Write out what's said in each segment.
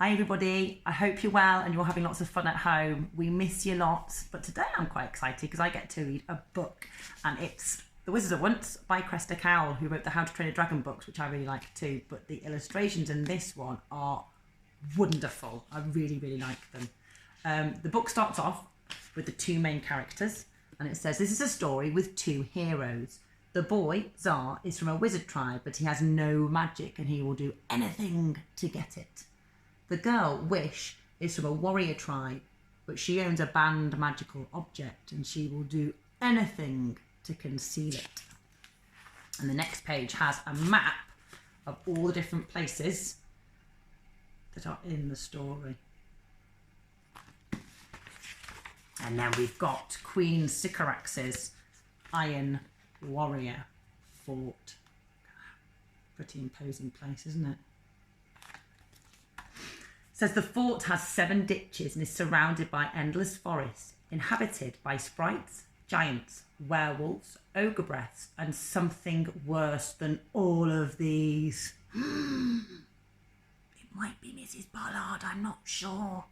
Hi everybody, I hope you're well and you're having lots of fun at home. We miss you lots, but today I'm quite excited because I get to read a book, and it's The Wizard of Once by Cressida Cowell, who wrote the How to Train a Dragon books, which I really like too, but the illustrations in this one are wonderful. I really, really like them. The book starts off with the two main characters, and it says, this is a story with two heroes. The boy, Tsar, is from a wizard tribe, but he has no magic and he will do anything to get it. The girl, Wish, is from a warrior tribe, but she owns a banned magical object and she will do anything to conceal it. And the next page has a map of all the different places that are in the story. And then we've got Queen Sycorax's Iron Warrior Fort. Pretty imposing place, isn't it? It says the fort has 7 ditches and is surrounded by endless forests, inhabited by sprites, giants, werewolves, ogre breaths, and something worse than all of these. It might be Mrs. Ballard, I'm not sure.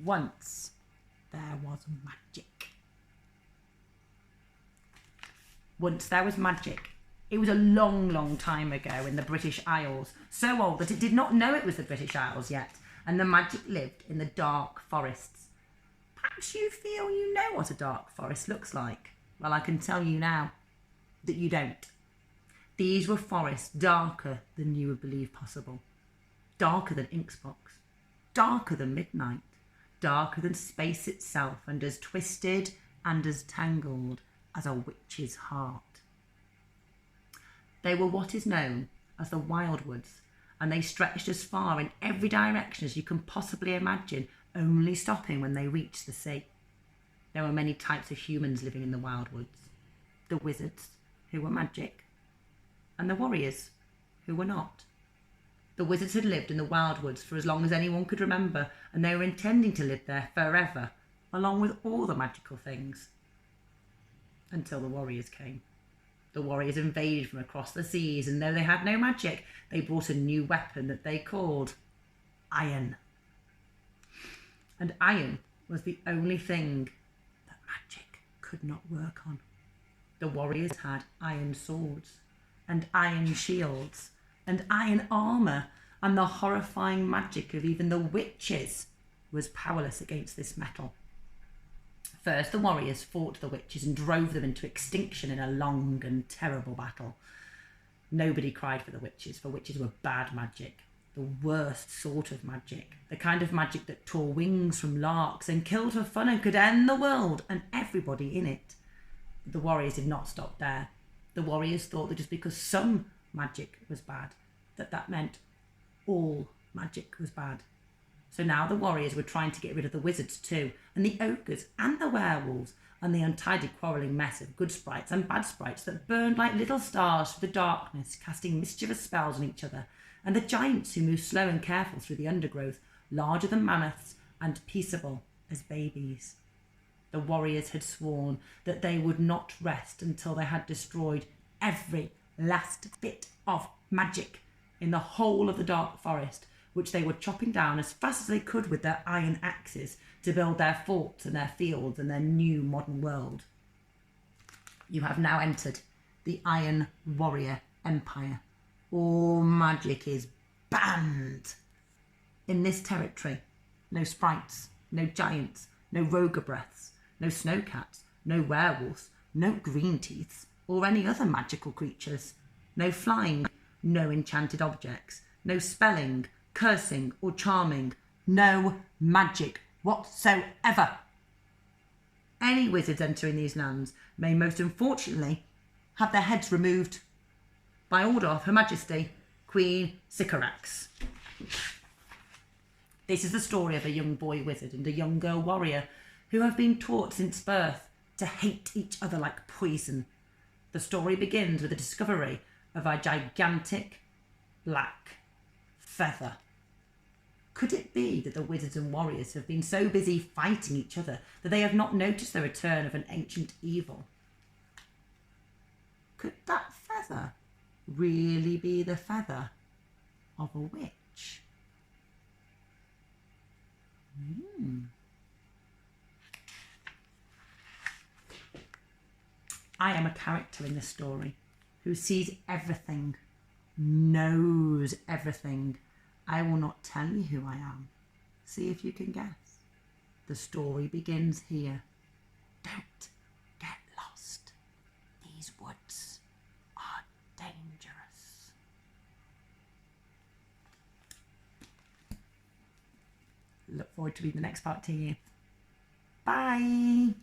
Once there was magic. Once there was magic. It was a long, long time ago in the British Isles, so old that it did not know it was the British Isles yet, and the magic lived in the dark forests. Perhaps you feel you know what a dark forest looks like. Well, I can tell you now that you don't. These were forests darker than you would believe possible. Darker than Inksbox, darker than midnight, darker than space itself, and as twisted and as tangled as a witch's heart. They were what is known as the Wild Woods, and they stretched as far in every direction as you can possibly imagine, only stopping when they reached the sea. There were many types of humans living in the Wild Woods. The wizards, who were magic, and the warriors, who were not. The wizards had lived in the Wild Woods for as long as anyone could remember, and they were intending to live there forever, along with all the magical things. Until the warriors came. The warriors invaded from across the seas, and though they had no magic, they brought a new weapon that they called iron. And iron was the only thing that magic could not work on. The warriors had iron swords, and iron shields, and iron armour, and the horrifying magic of even the witches was powerless against this metal. First, the warriors fought the witches and drove them into extinction in a long and terrible battle. Nobody cried for the witches, for witches were bad magic, the worst sort of magic, the kind of magic that tore wings from larks and killed for fun and could end the world and everybody in it. But the warriors did not stop there. The warriors thought that just because some magic was bad, that meant all magic was bad. So now the warriors were trying to get rid of the wizards too, and the ogres and the werewolves, and the untidy quarrelling mess of good sprites and bad sprites that burned like little stars through the darkness, casting mischievous spells on each other, and the giants who moved slow and careful through the undergrowth, larger than mammoths and peaceable as babies. The warriors had sworn that they would not rest until they had destroyed every last bit of magic in the whole of the dark forest, which they were chopping down as fast as they could with their iron axes to build their forts and their fields and their new modern world. You have now entered the Iron Warrior Empire. All magic is banned. In this territory, no sprites, no giants, no ogre breaths, no snowcats, no werewolves, no green teeths, or any other magical creatures. No flying, no enchanted objects, no spelling, cursing or charming, no magic whatsoever. Any wizards entering these lands may most unfortunately have their heads removed by order of Her Majesty Queen Sycorax. This is the story of a young boy wizard and a young girl warrior who have been taught since birth to hate each other like poison. The story begins with the discovery of a gigantic black feather. Could it be that the wizards and warriors have been so busy fighting each other that they have not noticed the return of an ancient evil? Could that feather really be the feather of a witch. I am a character in this story who sees everything, knows everything. I will not tell you who I am. See if you can guess. The story begins here. Don't get lost. These woods are dangerous. Look forward to reading the next part to you. Bye.